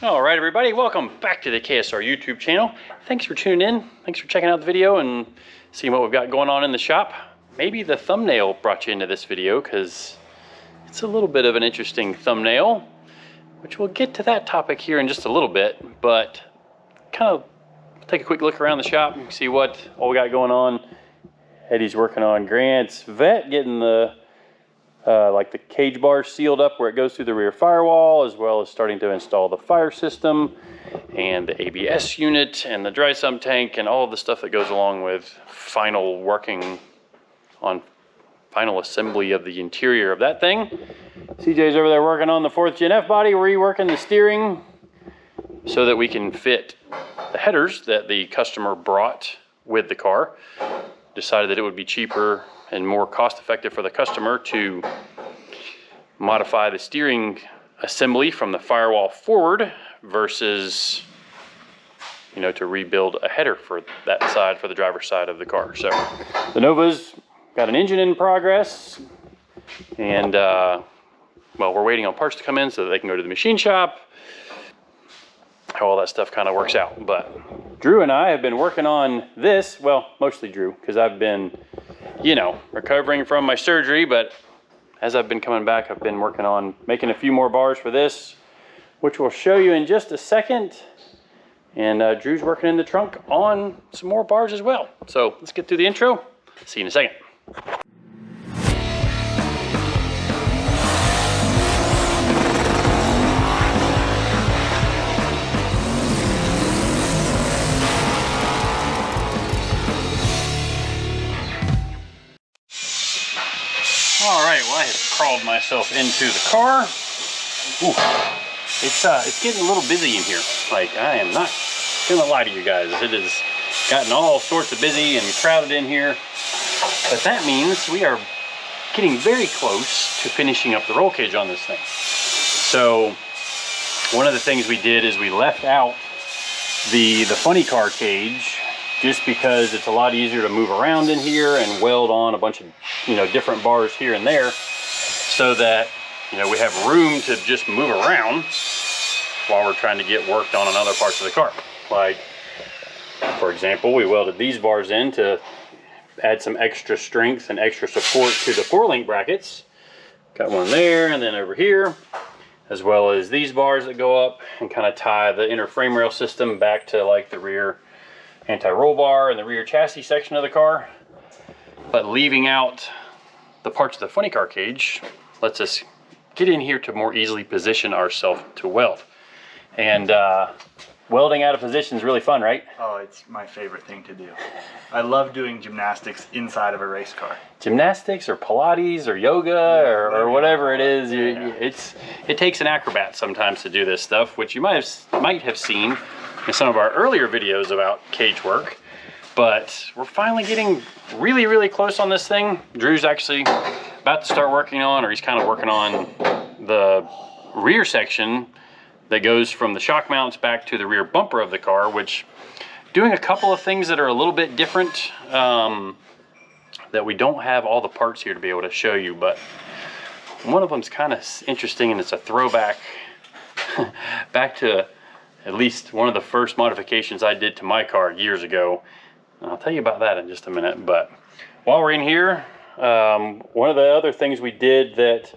All right, everybody, welcome back to the KSR YouTube channel. Thanks for tuning in. Thanks for checking out the video and seeing what we've got going on in the shop. Maybe the thumbnail brought you into this video because it's a little bit of an interesting thumbnail, which we'll get to that topic here in just a little bit, but kind of take a quick look around the shop and see what all we got going on. Eddie's working on Grant's vet, getting the like the cage bar sealed up where it goes through the rear firewall, as well as starting to install the fire system and the ABS unit and the dry sump tank and all of the stuff that goes along with final working on final assembly of the interior of that thing. CJ's over there working on the 4th Gen F body, reworking the steering so that we can fit the headers that the customer brought with the car. Decided that it would be cheaper and more cost effective for the customer to modify the steering assembly from the firewall forward versus, you know, to rebuild a header for that side, for the driver's side of the car. So the Nova's got an engine in progress, and well, we're waiting on parts to come in so that they can go to the machine shop. How all that stuff kind of works out. But Drew and I have been working on this, well, mostly Drew, because I've been, you know, recovering from my surgery, but as I've been coming back, I've been working on making a few more bars for this, which we'll show you in just a second. And Drew's working in the trunk on some more bars as well. So let's get through the intro. See you in a second. All right, well, I have crawled myself into the car. Ooh, it's getting a little busy in here. Like, I am not gonna lie to you guys. It has gotten all sorts of busy and crowded in here. But that means we are getting very close to finishing up the roll cage on this thing. So one of the things we did is we left out the funny car cage, just because it's a lot easier to move around in here and weld on a bunch of, you know, different bars here and there, so that, you know, we have room to just move around while we're trying to get worked on other parts of the car. Like, for example, we welded these bars in to add some extra strength and extra support to the 4-link brackets. Got one there and then over here, as well as these bars that go up and kind of tie the inner frame rail system back to like the rear anti-roll bar and the rear chassis section of the car. But leaving out the parts of the funny car cage lets us get in here to more easily position ourselves to weld. And welding out of position is really fun, right? Oh, it's my favorite thing to do. I love doing gymnastics inside of a race car. Gymnastics or Pilates or yoga or whatever it is. It takes an acrobat sometimes to do this stuff, which you might have seen in some of our earlier videos about cage work. But we're finally getting really, really close on this thing. Drew's actually about to start working on, or he's kind of working on the rear section that goes from the shock mounts back to the rear bumper of the car, which doing a couple of things that are a little bit different that we don't have all the parts here to be able to show you, but one of them's kind of interesting, and it's a throwback back to at least one of the first modifications I did to my car years ago. And I'll tell you about that in just a minute. But while we're in here, one of the other things we did that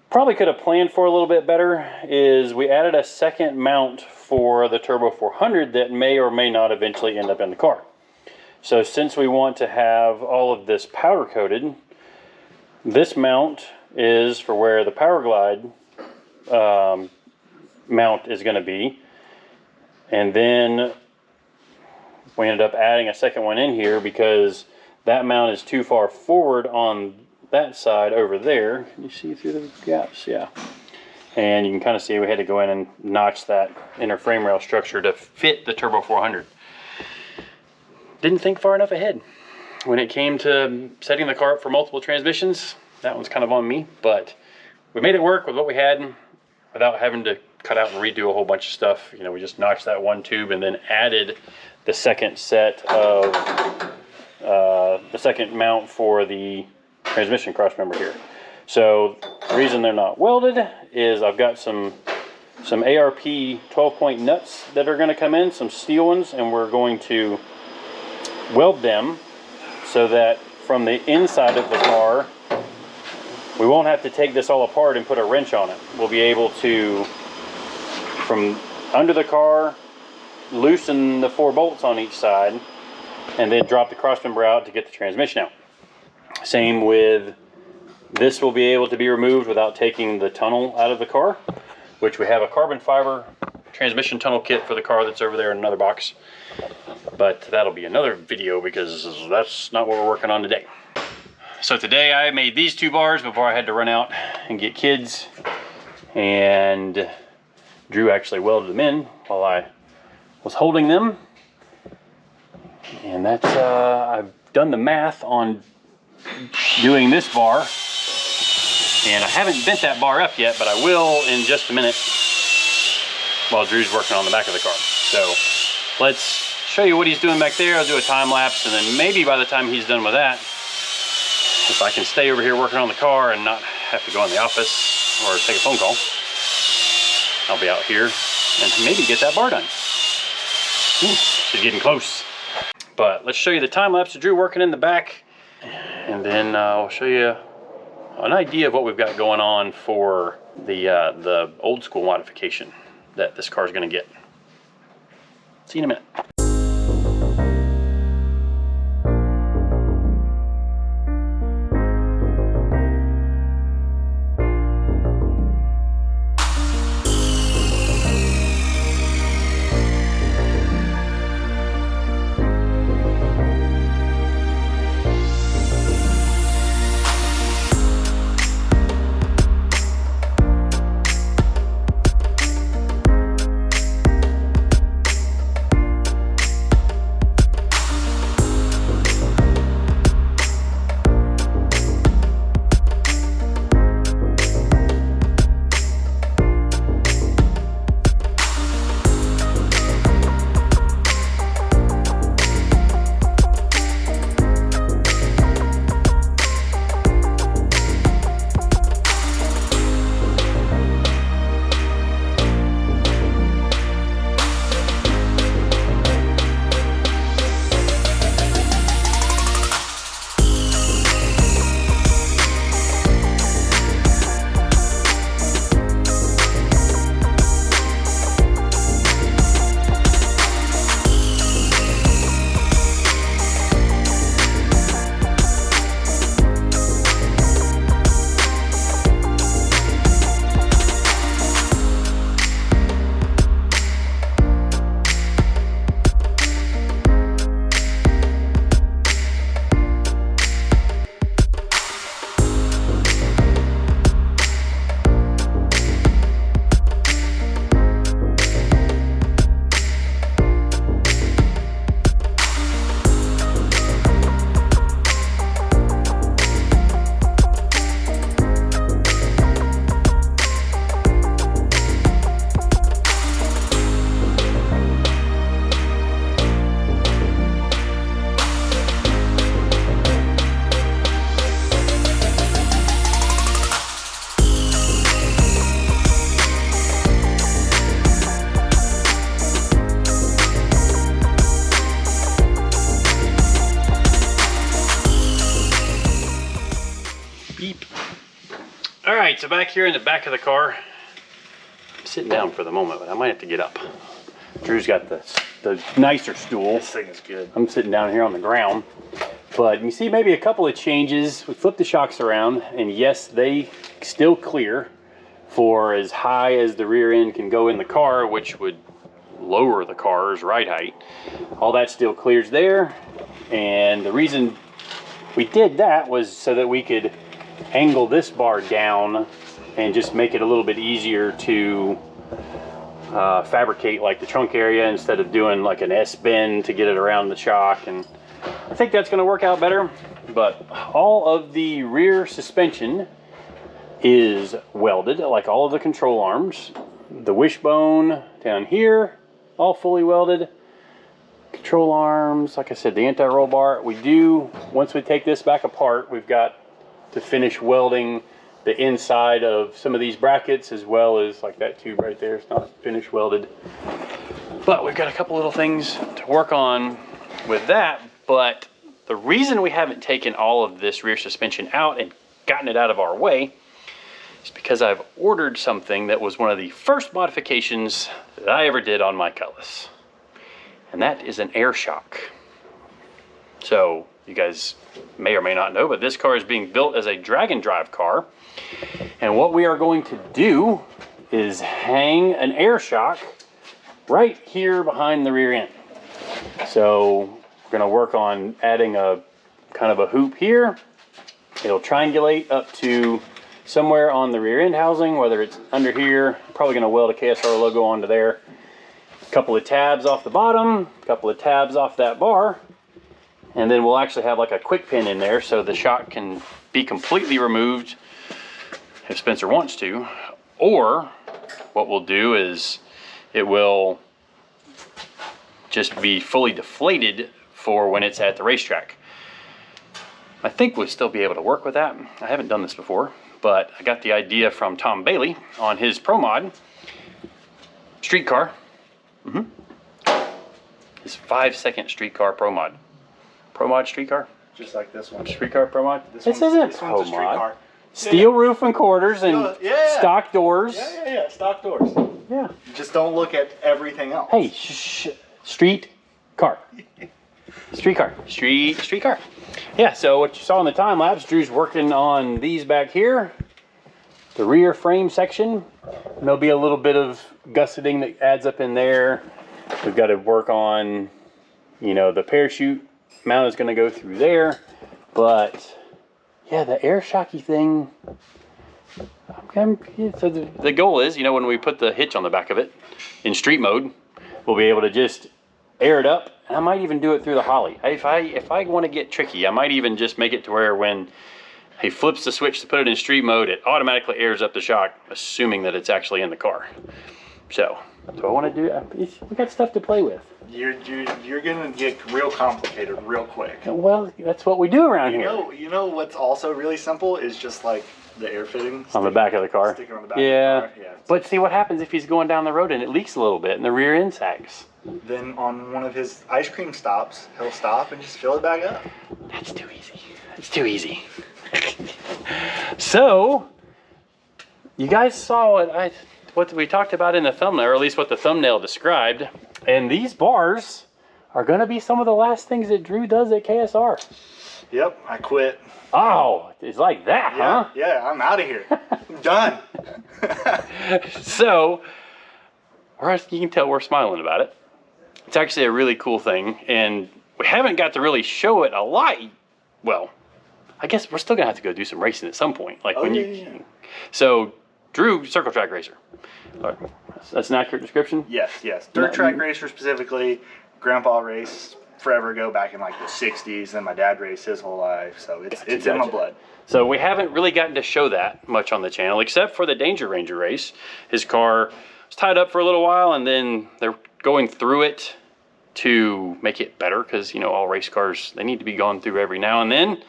probably could have planned for a little bit better is we added a second mount for the Turbo 400 that may or may not eventually end up in the car. So since we want to have all of this powder coated, this mount is for where the Power Glide mount is going to be. And then we ended up adding a second one in here because that mount is too far forward on that side over there. Can you see through the gaps? Yeah. And you can kind of see we had to go in and notch that inner frame rail structure to fit the Turbo 400. Didn't think far enough ahead. When it came to setting the car up for multiple transmissions, that one's kind of on me, but we made it work with what we had without having to cut out and redo a whole bunch of stuff. You know, we just notched that one tube and then added the second set of the second mount for the transmission cross member here. So the reason they're not welded is I've got some some ARP 12-point nuts that are going to come in, some steel ones, and we're going to weld them so that from the inside of the car, we won't have to take this all apart and put a wrench on it. We'll be able to, from under the car, loosen the 4 bolts on each side, and then drop the crossmember out to get the transmission out. Same with this, will be able to be removed without taking the tunnel out of the car, which we have a carbon fiber transmission tunnel kit for the car that's over there in another box. But that'll be another video because that's not what we're working on today. So today I made these 2 bars before I had to run out and get kids, and Drew actually welded them in while I was holding them. And that's, I've done the math on doing this bar, and I haven't bent that bar up yet, but I will in just a minute while Drew's working on the back of the car. So let's show you what he's doing back there. I'll do a time lapse, and then maybe by the time he's done with that, if I can stay over here working on the car and not have to go in the office or take a phone call, I'll be out here and maybe get that bar done. She's getting close. But let's show you the time lapse of Drew working in the back, and then I'll show you an idea of what we've got going on for the old school modification that this car is going to get. See you in a minute. Alright, so back here in the back of the car, I'm sitting down for the moment, but I might have to get up. Drew's got the nicer stool. This thing is good. I'm sitting down here on the ground. But you see maybe a couple of changes. We flipped the shocks around, and yes, they still clear for as high as the rear end can go in the car, which would lower the car's ride height. All that still clears there, and the reason we did that was so that we could angle this bar down and just make it a little bit easier to fabricate like the trunk area instead of doing like an S-bend to get it around the shock. And I think that's going to work out better. But all of the rear suspension is welded, like all of the control arms. The wishbone down here, all fully welded. Control arms, like I said, the anti-roll bar. We do, once we take this back apart, we've got to finish welding the inside of some of these brackets, as well as like that tube right there. It's not finished welded. But we've got a couple little things to work on with that. But the reason we haven't taken all of this rear suspension out and gotten it out of our way is because I've ordered something that was one of the first modifications that I ever did on my Cutlass. And that is an air shock. So you guys may or may not know, but this car is being built as a drag and drive car. And what we are going to do is hang an air shock right here behind the rear end. So we're gonna work on adding a kind of a hoop here. It'll triangulate up to somewhere on the rear end housing, whether it's under here. Probably gonna weld a KSR logo onto there. A couple of tabs off the bottom, a couple of tabs off that bar, and then we'll actually have like a quick pin in there so the shock can be completely removed if Spencer wants to. Or what we'll do is it will just be fully deflated for when it's at the racetrack. I think we'll still be able to work with that. I haven't done this before, but I got the idea from Tom Bailey on his Pro Mod streetcar. His 5-second streetcar Pro Mod. Pro Mod streetcar? Just like this one. Streetcar Pro Mod? This isn't one's Pro a streetcar. Mod. Steel roof and quarters and Yeah. stock doors. Yeah, stock doors. Yeah. Just don't look at everything else. Hey, street car. Streetcar. Streetcar. Yeah, so what you saw in the time lapse, Drew's working on these back here, the rear frame section. And there'll be a little bit of gusseting that adds up in there. We've got to work on, you know, the parachute mount is going to go through there. But yeah, the air shocky thing. So the goal is, you know, when we put the hitch on the back of it in street mode, we'll be able to just air it up. And I might even do it through the Holley. If I want to get tricky, I might even just make it to where when he flips the switch to put it in street mode, it automatically airs up the shock, assuming that it's actually in the car. So I want to do. We got stuff to play with. You're gonna get real complicated real quick. Well, that's what we do around here. You know what's also really simple is just like the air fitting on the back of the car. Sticking on the back of the car. Yeah. But see what happens if he's going down the road and it leaks a little bit and the rear end sags. Then on one of his ice cream stops, he'll stop and just fill it back up. That's too easy. That's too easy. So, you guys saw what we talked about in the thumbnail, or at least what the thumbnail described. And these bars are going to be some of the last things that Drew does at KSR. Yep, I quit. Oh, it's like that, huh? Yeah, I'm out of here. I'm done. So, you can tell we're smiling about it. It's actually a really cool thing, and we haven't got to really show it a lot. Well, I guess we're still gonna have to go do some racing at some point. Like So, Drew, circle track racer. That's an accurate description? Yes. Dirt track racer specifically. Grandpa raced forever ago, back in like the 60s, and my dad raced his whole life, so it's in my blood. So we haven't really gotten to show that much on the channel, except for the Danger Ranger race. His car was tied up for a little while, and then they're going through it to make it better, because, you know, all race cars, they need to be gone through every now and then,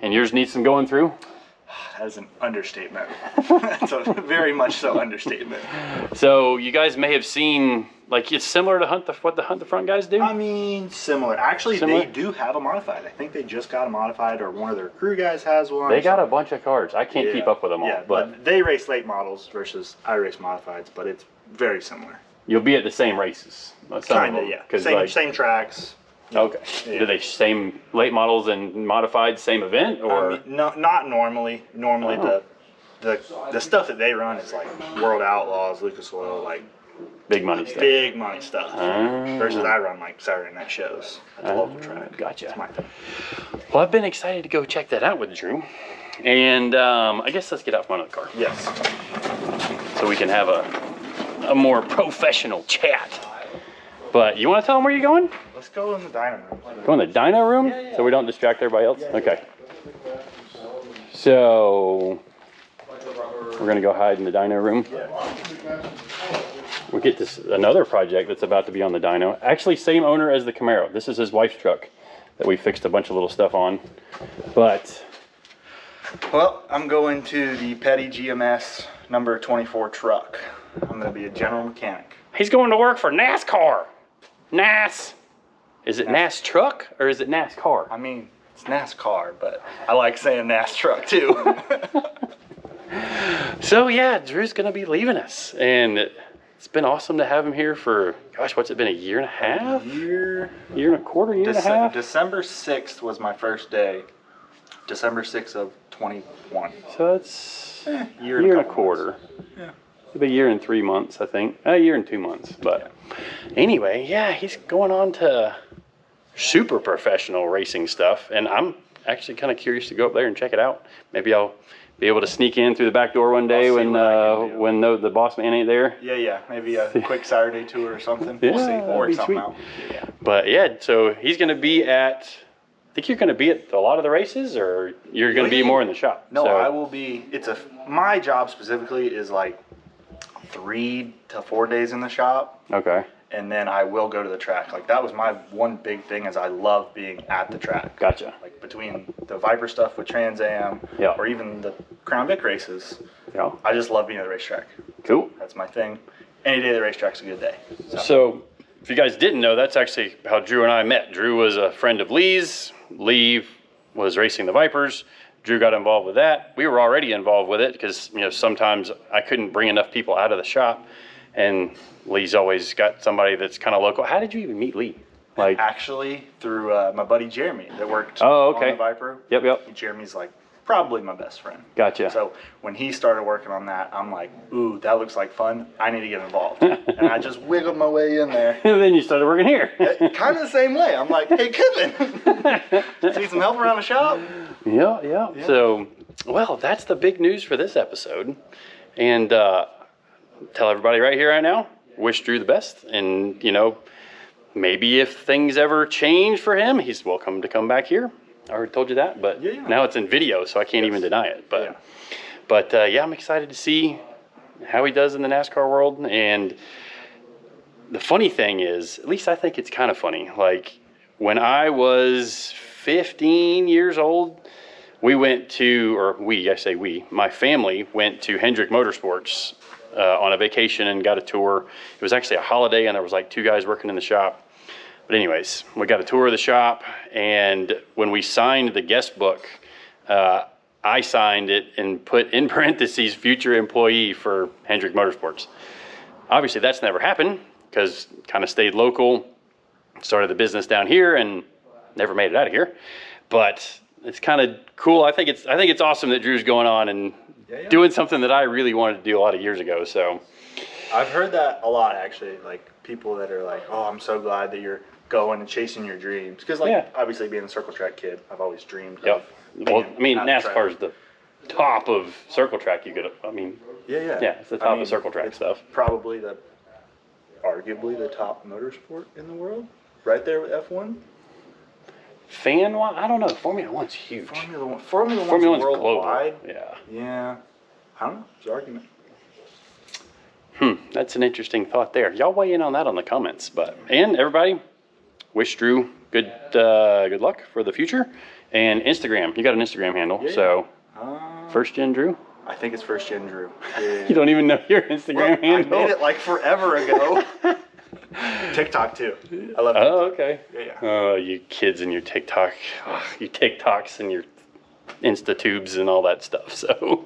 and yours needs some going through. That is an understatement. That's a very much so understatement. So you guys may have seen, like, it's similar to what the Hunt the Front guys do? I mean, similar. Actually, they do have a modified. I think they just got a modified, or one of their crew guys has one. They got a bunch of cars. I can't keep up with them all. Yeah, but they race late models versus I race modifieds, but it's very similar. You'll be at the same races. Kind of, yeah. Same tracks. Okay. Yeah. Do they same late models and modified same event, or? I mean, no, not normally. Normally the stuff that they run is like World Outlaws, Lucas Oil, like big money stuff. Big money stuff. Versus I run like Saturday night shows at the local track. Gotcha. That's my thing. Well, I've been excited to go check that out with Drew, and I guess let's get out front of the car. Yes. So we can have a more professional chat. But you want to tell them where you're going? Let's go in the dyno room. Go in the dyno room? So we don't distract everybody else? Okay. So, we're going to go hide in the dyno room. We'll get to another project that's about to be on the dyno. Actually, same owner as the Camaro. This is his wife's truck that we fixed a bunch of little stuff on. But Well, I'm going to the Petty GMS number 24 truck. I'm going to be a general mechanic. He's going to work for NASCAR. NAS. Is it NAS truck or is it NASCAR? I mean, it's NASCAR, but I like saying NAS truck too. So yeah, Drew's going to be leaving us. And it's been awesome to have him here for, gosh, what's it been, a year and a half? Year and a quarter, year and a half? December 6th was my first day. December 6th of 21. So it's year and a quarter. Yeah. It'll be a year and 3 months, I think. A year and 2 months. But anyway, yeah, he's going on to super professional racing stuff. And I'm actually kind of curious to go up there and check it out. Maybe I'll be able to sneak in through the back door one day when the boss man ain't there. Yeah. Maybe a quick Saturday tour or something. Yeah, we'll see. We'll work something sweet. out. Yeah. But yeah, so he's going to be at, I think you're going to be at a lot of the races, or you're going to be more in the shop? No, so, I will be. My job specifically is like 3 to 4 days in the shop. Okay. And then I will go to the track. Like that was my one big thing, is I love being at the track. Gotcha. Like between the Viper stuff with Trans Am, or even the Crown Vic races. Yeah. I just love being at the racetrack. Cool. That's my thing. Any day the racetrack's a good day. So if you guys didn't know, that's actually how Drew and I met. Drew was a friend of Lee's. Lee was racing the Vipers. Drew got involved with that. We were already involved with it because, sometimes I couldn't bring enough people out of the shop, and Lee's always got somebody that's kind of local. How did you even meet Lee? Like, actually through my buddy Jeremy that worked on the Viper. Yep. Jeremy's like probably my best friend. Gotcha. So when he started working on that, I'm like, ooh, that looks like fun. I need to get involved. And I just wiggled my way in there. And then you started working here. Kind of the same way. I'm like, hey, Kevin, need some help around the shop? Yeah. So, well, that's the big news for this episode. And tell everybody right here, right now, wish Drew the best. And, maybe if things ever change for him, he's welcome to come back here. I already told you that, but now it's in video, so I can't even deny it. But I'm excited to see how he does in the NASCAR world. And the funny thing is, at least I think it's kind of funny, like when I was 15 years old, my family went to Hendrick Motorsports on a vacation and got a tour. It was actually a holiday, and there was like 2 guys working in the shop. But anyways, we got a tour of the shop, and when we signed the guest book, I signed it and put in parentheses future employee for Hendrick Motorsports. Obviously, that's never happened because kind of stayed local, started the business down here, and never made it out of here. But it's kind of cool. I think it's awesome that Drew's going on and doing something that I really wanted to do a lot of years ago. So I've heard that a lot, actually. Like people that are like, "Oh, I'm so glad that you're going and chasing your dreams." Because, obviously, being a circle track kid, I've always dreamed. Well, I mean, NASCAR's the top of circle track. Yeah, it's the top of circle track stuff. Probably arguably the top motorsport in the world, right there with F1. Fan-wise, I don't know. Formula One's huge. Formula One's worldwide. Global. Yeah. I don't know. It's an argument. That's an interesting thought there. Y'all weigh in on that on the comments. And everybody, wish Drew good luck for the future. And Instagram, you got an Instagram handle. So, First Gen Drew? I think it's First Gen Drew. Yeah. You don't even know your Instagram handle? I made it like forever ago. TikTok too. I love TikTok. Oh, okay. Yeah. Oh, you kids and your TikTok. You TikToks and your Insta-tubes and all that stuff. So,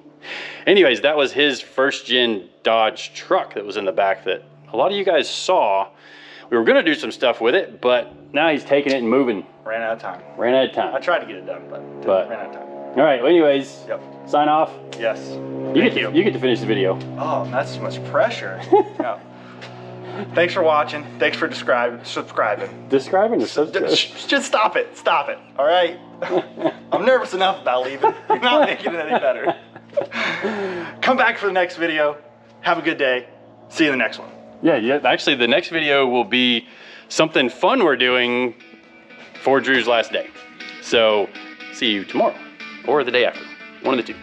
anyways, that was his first gen Dodge truck that was in the back that a lot of you guys saw. We were going to do some stuff with it, but now he's taking it and moving. Ran out of time. I tried to get it done, but ran out of time. All right. Well, anyways, sign off. Yes. You get to finish the video. Oh, that's too much pressure. No. Thanks for watching. Thanks for subscribing. Describing or subscribing? Just stop it. Stop it. All right? I'm nervous enough about leaving. You're not making it any better. Come back for the next video. Have a good day. See you in the next one. Yeah. Actually, the next video will be something fun we're doing for Drew's last day. So, see you tomorrow or the day after. One of the two.